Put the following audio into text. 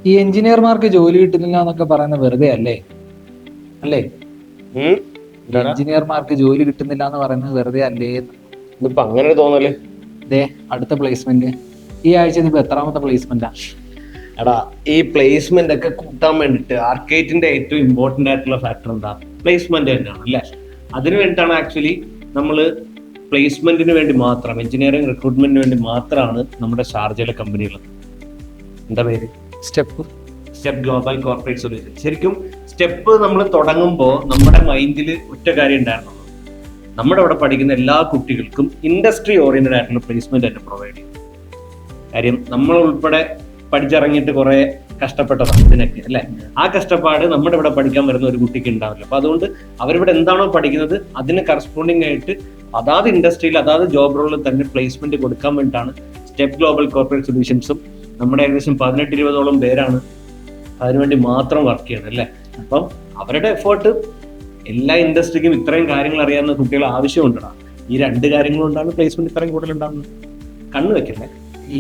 ഈ എഞ്ചിനീയർമാർക്ക് ജോലി കിട്ടുന്നില്ല എന്നൊക്കെ പറയുന്നത് വെറുതെ അല്ലേ? അല്ലേ? എഞ്ചിനീയർമാർക്ക് ജോലി കിട്ടുന്നില്ല എന്ന് പറയുന്നത് വെറുതെ അല്ലേ? ഇതിപ്പോ അങ്ങനെ തോന്നല്. ദേ അടുത്ത പ്ലേസ്മെന്റ് ഈ ആഴ്ച ഇപ്പൊ എത്രാമത്തെ പ്ലേസ്മെന്റാ? എടാ, ഈ പ്ലേസ്മെന്റ് ഒക്കെ കൂട്ടാൻ വേണ്ടിട്ട് ആർക്കേറ്റിന്റെ ഏറ്റവും ഇമ്പോർട്ടന്റ് ആയിട്ടുള്ള ഫാക്ടർ എന്താ? പ്ലേസ്മെന്റ് തന്നെയാണ് അല്ലേ? അതിന് വേണ്ടിയിട്ടാണ് ആക്ച്വലി നമ്മള് പ്ലേസ്മെന്റിന് വേണ്ടി മാത്രം, എഞ്ചിനീയറിംഗ് റിക്രൂട്ട്മെന്റിന് വേണ്ടി മാത്രമാണ് നമ്മുടെ ഷാർജയിലെ കമ്പനികൾ. എന്താ പേര്? Step global corporate solution. ശരിക്കും സ്റ്റെപ്പ് നമ്മൾ തുടങ്ങുമ്പോൾ നമ്മുടെ മൈൻഡിൽ ഒറ്റ കാര്യം ഉണ്ടായിരുന്നുള്ളൂ, നമ്മുടെ അവിടെ പഠിക്കുന്ന എല്ലാ കുട്ടികൾക്കും ഇൻഡസ്ട്രി ഓറിയന്റഡ് ആയിട്ടുള്ള പ്ലേസ്മെന്റ് തന്നെ പ്രൊവൈഡ് ചെയ്യും. കാര്യം നമ്മൾ ഉൾപ്പെടെ പഠിച്ചിറങ്ങിയിട്ട് കുറെ കഷ്ടപ്പെട്ടതാണ് ഇതിനൊക്കെ അല്ലെ. ആ കഷ്ടപ്പാട് നമ്മുടെ ഇവിടെ പഠിക്കാൻ വരുന്ന ഒരു കുട്ടിക്ക് ഉണ്ടാവില്ല. അപ്പൊ അതുകൊണ്ട് അവരിവിടെ എന്താണോ പഠിക്കുന്നത് അതിന് കറസ്പോണ്ടിങ് ആയിട്ട് അതാത് ഇൻഡസ്ട്രിയിൽ അതാത് ജോബ് റോളിൽ തന്നെ പ്ലേസ്മെന്റ് കൊടുക്കാൻ വേണ്ടിയിട്ടാണ് സ്റ്റെപ്പ് ഗ്ലോബൽ കോർപ്പറേറ്റ് സൊല്യൂഷൻസും നമ്മുടെ ഏകദേശം 18-20ഓളം പേരാണ് അതിനുവേണ്ടി മാത്രം വർക്ക് ചെയ്യണം അല്ലേ. അപ്പം അവരുടെ എഫേർട്ട് എല്ലാ ഇൻഡസ്ട്രിക്കും ഇത്രയും കാര്യങ്ങൾ അറിയാവുന്ന കുട്ടികൾ ആവശ്യമുണ്ടാണ്. ഈ രണ്ട് കാര്യങ്ങൾ കൊണ്ടാണ് പ്ലേസ്മെന്റ് ഇത്രയും കൂടുതൽ ഉണ്ടാകുന്നത്. കണ്ണു വെക്കല്ലേ. ഈ